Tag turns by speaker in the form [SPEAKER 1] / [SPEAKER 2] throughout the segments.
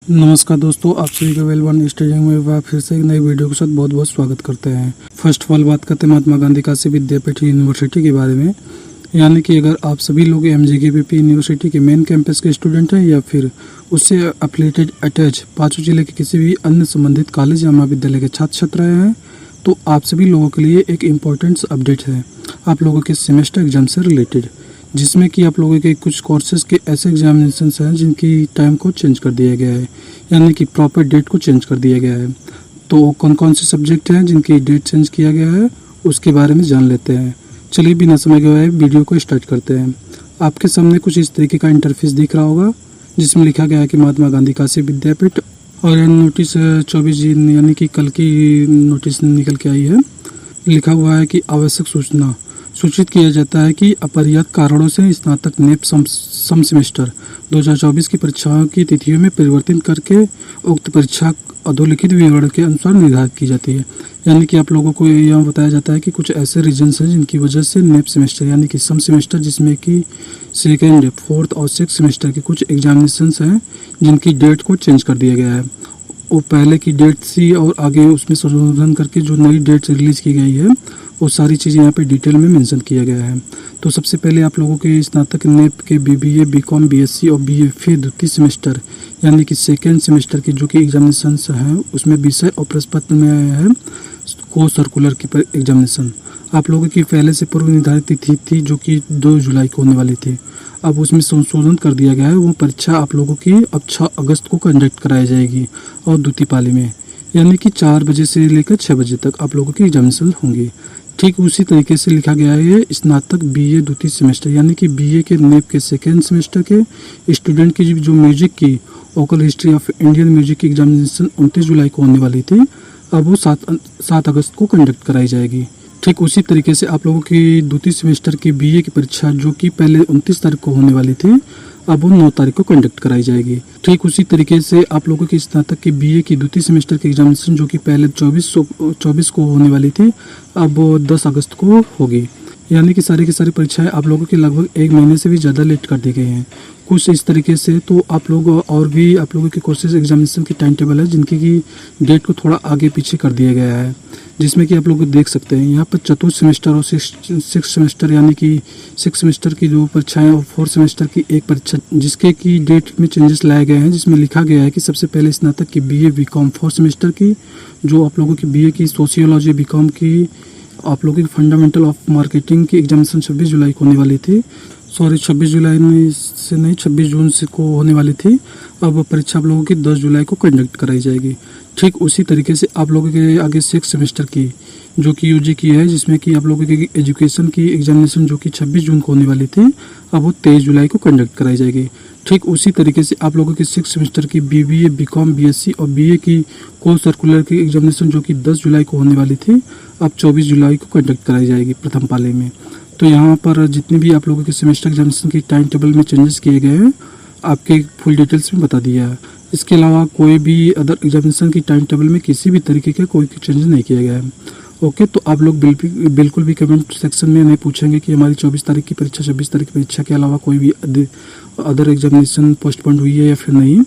[SPEAKER 1] नमस्कार दोस्तों, आप सभी का वेलवन स्टेडियम में फिर से एक नई वीडियो के साथ बहुत बहुत स्वागत करते हैं। फर्स्ट ऑफ ऑल बात करते हैं महात्मा गांधी काशी विद्यापीठ यूनिवर्सिटी के बारे में। यानी कि अगर आप सभी लोग MGKVP यूनिवर्सिटी के मेन कैंपस के स्टूडेंट हैं या फिर उससे एफिलिएटेड अटैच पाँचों जिले के किसी भी अन्य संबंधित कॉलेज या महाविद्यालय के छात्र छात्रा हैं, तो आप सभी लोगों के लिए एक इम्पोर्टेंट अपडेट है आप लोगों के सेमेस्टर एग्जाम से रिलेटेड, जिसमें कि आप लोगों के कुछ कोर्सेज के ऐसे एग्जामिनेशन हैं जिनकी टाइम को चेंज कर दिया गया है, यानी कि प्रॉपर डेट को चेंज कर दिया गया है। तो कौन कौन से सब्जेक्ट हैं जिनकी डेट चेंज किया गया है उसके बारे में जान लेते हैं। चलिए बिना समय गवाए वीडियो को स्टार्ट करते हैं। आपके सामने कुछ इस तरीके का इंटरफेस दिख रहा होगा जिसमें लिखा गया है कि महात्मा गांधी काशी विद्यापीठ, और यह नोटिस 24 यानी कि कल की नोटिस निकल के आई है। लिखा हुआ है कि आवश्यक सूचना सूचित किया जाता है कि अपर्याप्त कारणों से स्नातक नेप सम सेमेस्टर 2024 की परीक्षाओं की तिथियों में परिवर्तन करके उक्त परीक्षा अधोलिखित विवरण के अनुसार निर्धारित की जाती है। यानी कि आप लोगों को यह बताया जाता है कि कुछ ऐसे रीजन्स हैं जिनकी वजह से नेप सेमेस्टर यानी कि सम सेमेस्टर, जिसमें कि सेकेंड, फोर्थ और सिक्स सेमेस्टर के कुछ एग्जामिनेशंस हैं जिनकी डेट को चेंज कर दिया गया है। वो पहले की डेट थी और आगे उसमें संशोधन करके जो नई डेट रिलीज की गई है वो सारी चीज़ें यहाँ पे डिटेल में मेंशन किया गया है। तो सबसे पहले आप लोगों के स्नातक नेप के BBA, BCom, BSc और BA फिर द्वितीय सेमेस्टर यानी कि सेकेंड सेमेस्टर की जो कि एग्जामिनेशंस हैं उसमें विषय और प्रश्न पत्र में आया है को सर्कुलर की एग्जामिनेशन। आप लोगों की पहले से पूर्व निर्धारित तिथि थी जो कि 2 जुलाई को होने वाली थी, अब उसमें संशोधन कर दिया गया है। वो परीक्षा आप लोगों की अब 6 अगस्त को कंडक्ट कराई जाएगी और द्वितीय पाली में, यानी कि 4 बजे से लेकर 6 बजे तक आप लोगों की एग्जामिनेशन होंगी। ठीक उसी तरीके से लिखा गया है स्नातक BA द्वितीय सेमेस्टर यानी कि BA के नेप के सेकेंड सेमेस्टर के स्टूडेंट की जो म्यूजिक की vocal history of Indian music की एग्जामिनेशन 29 जुलाई को होने वाली थी, अब वो 7 अगस्त को कंडक्ट कराई जाएगी। ठीक उसी तरीके से आप लोगों की द्वितीय सेमेस्टर की BA की परीक्षा जो कि पहले 29 तारीख को होने वाली थी, अब वो 9 तारीख को कंडक्ट कराई जाएगी। ठीक उसी तरीके से आप लोगों की स्नातक की BA की द्वितीय सेमेस्टर की एग्जामिनेशन जो कि पहले 24 को होने वाली थी, अब वो 10 अगस्त को होगी। यानी कि सारी की सारी परीक्षाएं आप लोगों की लगभग 1 महीने से भी ज़्यादा लेट कर दी गई हैं कुछ इस तरीके से। तो आप लोग और भी आप लोगों के कोर्सेज एग्जामिनेशन की टाइम टेबल है जिनकी की डेट को थोड़ा आगे पीछे कर दिया गया है, जिसमें कि आप लोग देख सकते हैं यहाँ पर चतुर्थ सेमेस्टर और सिक्स सेमेस्टर यानी कि सिक्स सेमेस्टर की जो परीक्षाएं और फोर्थ सेमेस्टर की एक परीक्षा जिसके की डेट में चेंजेस लाए गए हैं, जिसमें लिखा गया है कि सबसे पहले स्नातक की BA BCom फोर्थ सेमेस्टर की जो आप लोगों की BA की सोशियोलॉजी, BCom की आप लोगों की फंडामेंटल ऑफ मार्केटिंग की एग्जामिनेशन 26 जुलाई को होने वाली थी। 26 जुलाई में से नहीं 26 जून से को होने वाली थी, अब परीक्षा आप लोगों की 10 जुलाई को कंडक्ट कराई जाएगी। ठीक उसी तरीके से आप लोगों के आगे सिक्स सेमेस्टर की जो कि UG की है, जिसमें कि आप लोगों की एजुकेशन की एग्जामिनेशन जो कि 26 जून को होने वाली थी, अब वो 23 जुलाई को कंडक्ट कराई जाएगी। ठीक उसी तरीके से आप लोगों की सिक्स सेमेस्टर की BBA, BCom, BSc और BA की कोर्स सर्कुलर की एग्जामिनेशन जो कि 10 जुलाई को होने वाली थी, अब 24 जुलाई को कंडक्ट कराई जाएगी प्रथम पाली में। तो यहाँ पर जितनी भी आप लोगों के सेमेस्टर एग्जामिनेशन की टाइम टेबल में चेंजेस किए गए हैं आपके फुल डिटेल्स में बता दिया है। इसके अलावा कोई भी अदर एग्जामिनेशन की टाइम टेबल में किसी भी तरीके का कोई चेंज नहीं किया गया है। ओके, तो आप लोग बिल्कुल भी कमेंट सेक्शन में नहीं पूछेंगे कि हमारी 24 तारीख की परीक्षा 26 तारीख की परीक्षा के अलावा कोई भी अदर एग्जामिनेशन पोस्टपोन हुई है या फिर नहीं।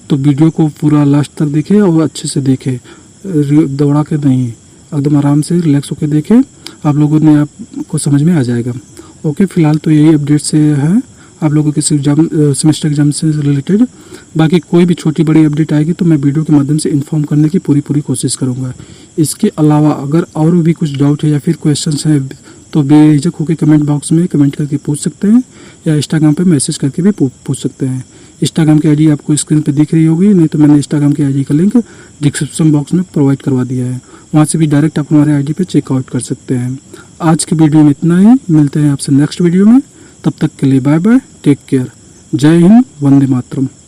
[SPEAKER 1] तो वीडियो को पूरा लास्ट तक देखें और अच्छे से देखें, दौड़ा के नहीं, एकदम आराम से रिलैक्स होकर देखें, आप लोगों ने आपको समझ में आ जाएगा। ओके, फिलहाल तो यही अपडेट से है आप लोगों के सेमेस्टर एग्जाम से रिलेटेड। बाकी कोई भी छोटी बड़ी अपडेट आएगी तो मैं वीडियो के माध्यम से इन्फॉर्म करने की पूरी कोशिश करूंगा। इसके अलावा अगर और भी कुछ डाउट है या फिर क्वेश्चंस हैं तो बेझिझक होकर कमेंट बॉक्स में कमेंट करके पूछ सकते हैं या इंस्टाग्राम पे मैसेज करके भी पूछ सकते हैं। इंस्टाग्राम की ID आपको स्क्रीन पे दिख रही होगी, नहीं तो मैंने इंस्टाग्राम की ID का लिंक डिस्क्रिप्शन बॉक्स में प्रोवाइड करवा दिया है, वहाँ से भी डायरेक्ट आप हमारे ID पे चेकआउट कर सकते हैं। आज की वीडियो में इतना ही, मिलते हैं आपसे नेक्स्ट वीडियो में, तब तक के लिए बाय बाय, टेक केयर, जय हिंद, वंदे मातरम।